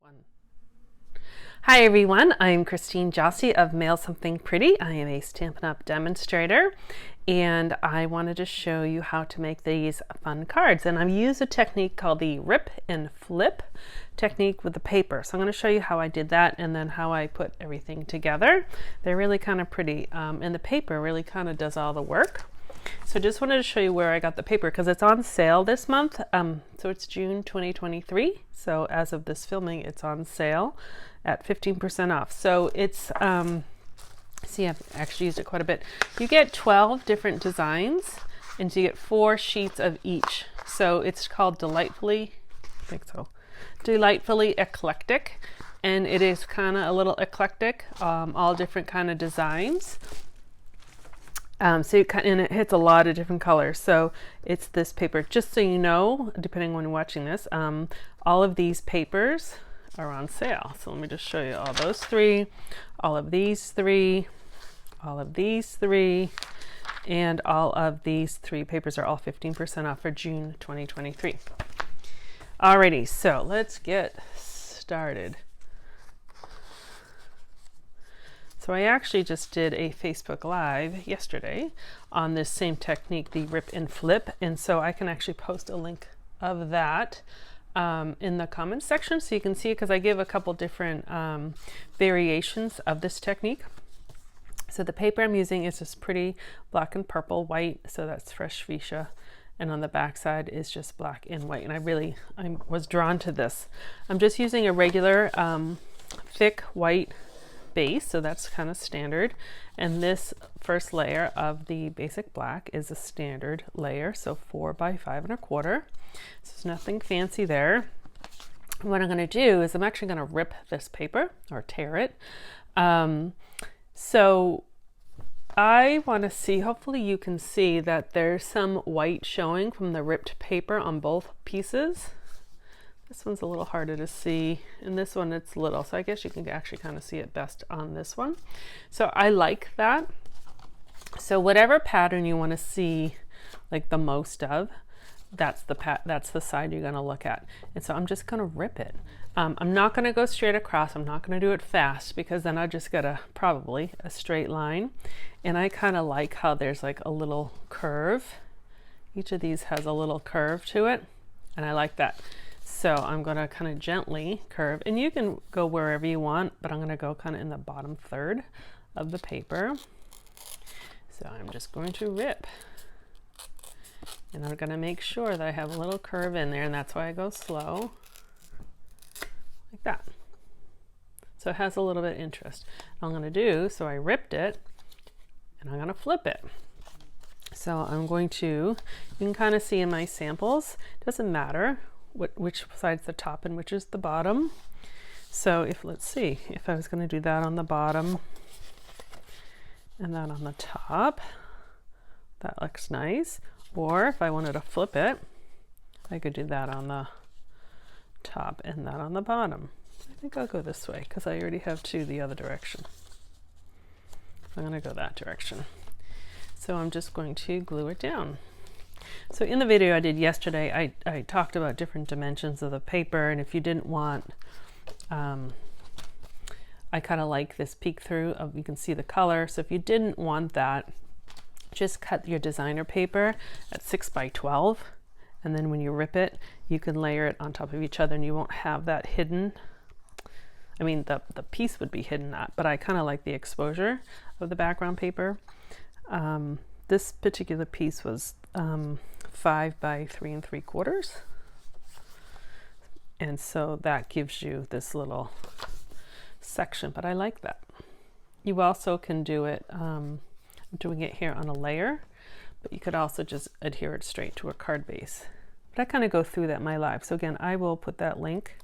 One. Hi everyone, I'm Christine Jossi of Mail Something Pretty. I am a Stampin' Up! Demonstrator and I wanted to show you how to make these fun cards. And I've used a technique called the rip and flip technique with the paper. So I'm going to show you how I did that and then how I put everything together. They're really kind of pretty and the paper really kind of does all the work. So just wanted to show you where I got the paper because it's on sale this month. So it's June 2023. So as of this filming, it's on sale at 15% off. So it's, see, I've actually used it quite a bit. You get 12 different designs and so you get 4 sheets of each. So it's called Delightfully, I think so, Delightfully Eclectic. And it is kind of a little eclectic, all different kind of designs. And it hits a lot of different colors. So it's this paper, just so you know, depending on when you're watching this, all of these papers are on sale. So let me just show you all those 3, all of these 3, all of these 3, and all of these 3 papers are all 15% off for June 2023. Alrighty, so let's get started. So I actually just did a Facebook Live yesterday on this same technique, the rip and flip. And so I can actually post a link of that in the comments section so you can see it, because I give a couple different variations of this technique. So the paper I'm using is this pretty black and purple white. So that's fresh fuchsia. And on the back side is just black and white. And I was drawn to this. I'm just using a regular thick white base, so that's kind of standard, and this first layer of the basic black is a standard layer, so 4 by 5 1/4. So there's nothing fancy there. What I'm going to do is I'm actually going to rip this paper or tear it. So I want to see, hopefully you can see that there's some white showing from the ripped paper on both pieces. This one's a little harder to see, and this one it's little, so I guess you can actually kind of see it best on this one. So I like that. So whatever pattern you want to see like the most of, that's the side you're going to look at. And so I'm just going to rip it. I'm not going to go straight across. I'm not going to do it fast because then I just get probably a straight line. And I kind of like how there's like a little curve. Each of these has a little curve to it, and I like that. So I'm going to kind of gently curve, and you can go wherever you want, but I'm going to go kind of in the bottom third of the paper. So I'm just going to rip, and I'm going to make sure that I have a little curve in there, and that's why I go slow like that. So it has a little bit of interest. I'm going to do, so I ripped it and I'm going to flip it. So I'm going to, you can kind of see in my samples, doesn't matter which side's the top and which is the bottom. So let's see, if I was going to do that on the bottom and that on the top, that looks nice. Or if I wanted to flip it, I could do that on the top and that on the bottom. I think I'll go this way because I already have 2 the other direction. I'm going to go that direction. So I'm just going to glue it down. So in the video I did yesterday, I talked about different dimensions of the paper, and if you didn't want, I kind of like this peek through of, you can see the color. So if you didn't want that, just cut your designer paper at 6 by 12, and then when you rip it, you can layer it on top of each other and you won't have that hidden. I mean, the piece would be hidden, but I kind of like the exposure of the background paper. This particular piece was 5 by 3 3/4, and so that gives you this little section, but I like that. You also can do it, I'm doing it here on a layer, but you could also just adhere it straight to a card base. But I kind of go through that in my live. So again, I will put that link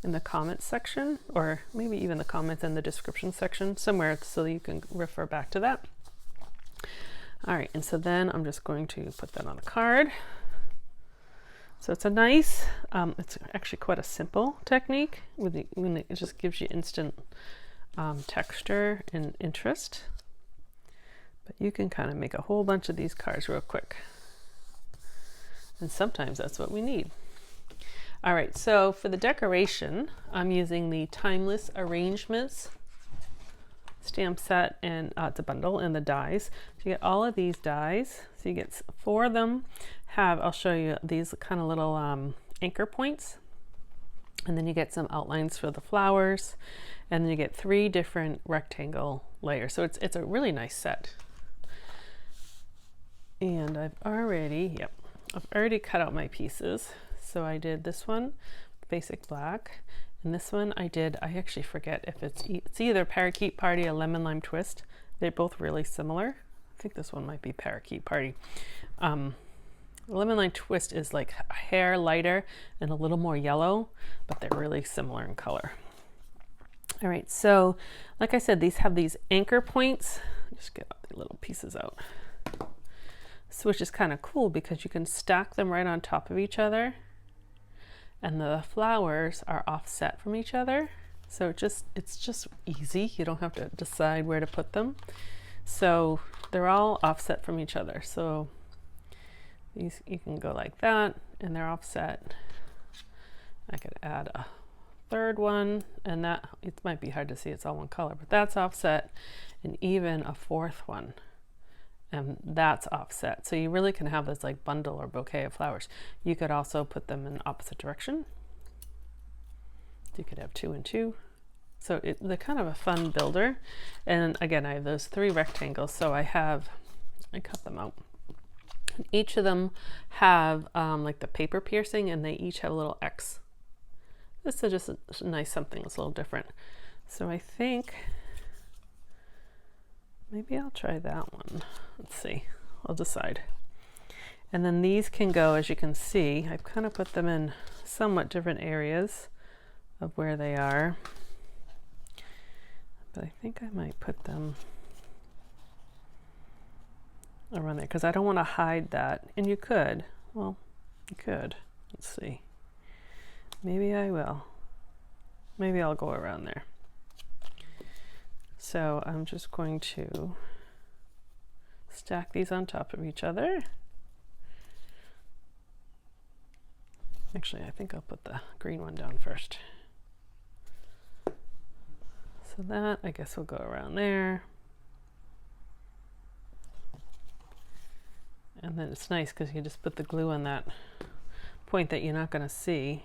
in the comments section, or maybe even the comments in the description section somewhere so you can refer back to that. All right, and so then I'm just going to put that on a card. So it's a nice, it's actually quite a simple technique. It just gives you instant texture and interest. But you can kind of make a whole bunch of these cards real quick. And sometimes that's what we need. All right, so for the decoration, I'm using the Timeless Arrangements stamp set, and it's a bundle, and the dies. So you get all of these dies. So you get 4 of them. I'll show you these kind of little anchor points. And then you get some outlines for the flowers. And then you get 3 different rectangle layers. So it's a really nice set. And I've already cut out my pieces. So I did this one, basic black. And this one I actually forget if it's either Parakeet Party or Lemon Lime Twist. They're both really similar. I think this one might be Parakeet Party. Lemon Lime Twist is like a hair lighter and a little more yellow, but they're really similar in color. All right, so like I said, these have these anchor points. Just get the little pieces out. So which is kind of cool because you can stack them right on top of each other. And the flowers are offset from each other. So it's just easy. You don't have to decide where to put them. So they're all offset from each other. So these, you can go like that and they're offset. I could add a 3rd one, and that, it might be hard to see, it's all one color, but that's offset, and even a 4th one. And that's offset. So you really can have this like bundle or bouquet of flowers. You could also put them in opposite direction. You could have 2 and 2. So they're kind of a fun builder. And again, I have those 3 rectangles. So I cut them out. And each of them have like the paper piercing, and they each have a little X. This is just a nice something that's a little different. So I think maybe I'll try that one. Let's see, I'll decide. And then these can go, as you can see, I've kind of put them in somewhat different areas of where they are. But I think I might put them around there because I don't want to hide that. And you could, well, you could. Let's see. Maybe I will. Maybe I'll go around there. So I'm just going to stack these on top of each other. Actually, I think I'll put the green one down first. So that, I guess, will go around there. And then it's nice because you just put the glue on that point that you're not going to see.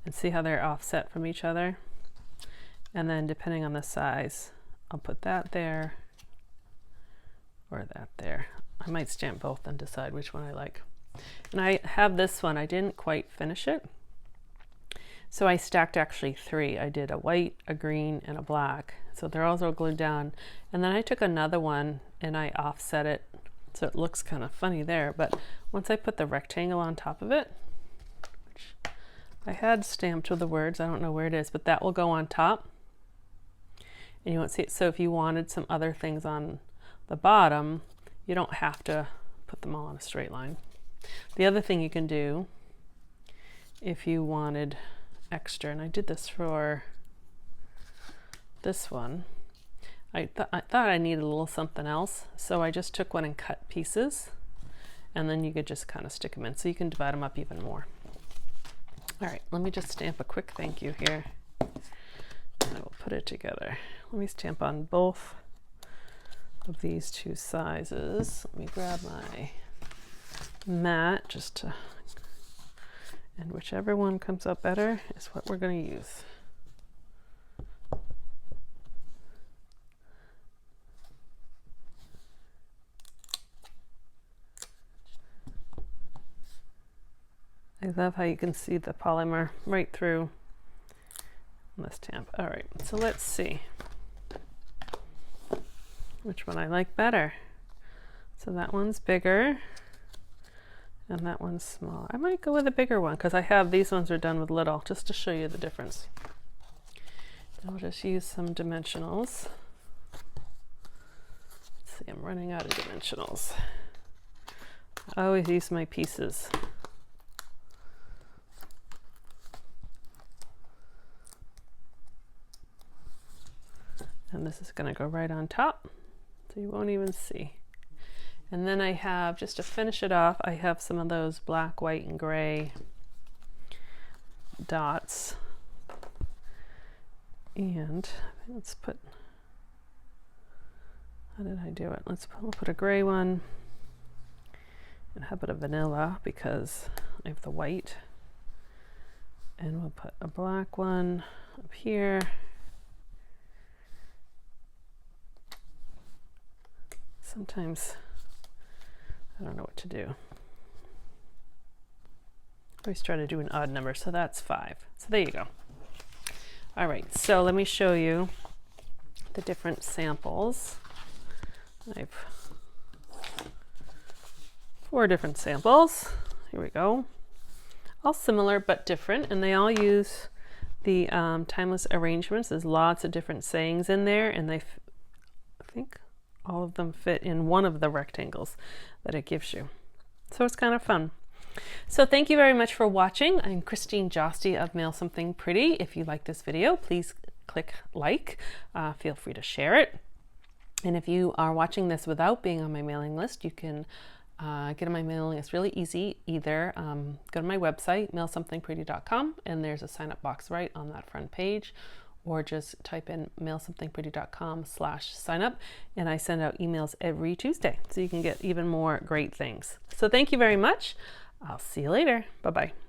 And see how they're offset from each other. And then depending on the size, I'll put that there or that there. I might stamp both and decide which one I like. And I have this one, I didn't quite finish it. So I stacked actually 3. I did a white, a green, and a black. So they're all glued down. And then I took another one and I offset it so it looks kind of funny there. But once I put the rectangle on top of it, which I had stamped with the words, I don't know where it is, but that will go on top. And you won't see it. So if you wanted some other things on the bottom, you don't have to put them all on a straight line. The other thing you can do, if you wanted extra, and I did this for this one, I thought I needed a little something else, so I just took one and cut pieces, and then you could just kind of stick them in, so you can divide them up even more. All right, let me just stamp a quick thank you here. I will put it together. Let me stamp on both of these 2 sizes. Let me grab my mat and whichever one comes up better is what we're going to use. I love how you can see the polymer right through the stamp. All right, so let's see which one I like better. So that one's bigger and that one's small. I might go with a bigger one because I have these ones are done with little, just to show you the difference. I'll just use some dimensionals. Let's see, I'm running out of dimensionals. I always use my pieces. And this is going to go right on top, so you won't even see. And then I have, just to finish it off, I have some of those black, white, and gray dots. And let's put, how did I do it? We'll put a gray one and how about a vanilla because I have the white. And we'll put a black one up here. Sometimes I don't know what to do. I always try to do an odd number, so that's 5. So there you go. All right, so let me show you the different samples. I've 4 different samples. Here we go. All similar but different, and they all use the timeless arrangements. There's lots of different sayings in there, and I think all of them fit in one of the rectangles that it gives you. So it's kind of fun. So thank you very much for watching. I'm Christine Josty of Mail Something Pretty. If you like this video, please click like. Feel free to share it. And if you are watching this without being on my mailing list, you can get on my mailing list really easy. Either go to my website, mailsomethingpretty.com, and there's a sign up box right on that front page, or just type in mailsomethingpretty.com/sign up, and I send out emails every Tuesday, so you can get even more great things. So thank you very much. I'll see you later. Bye-bye.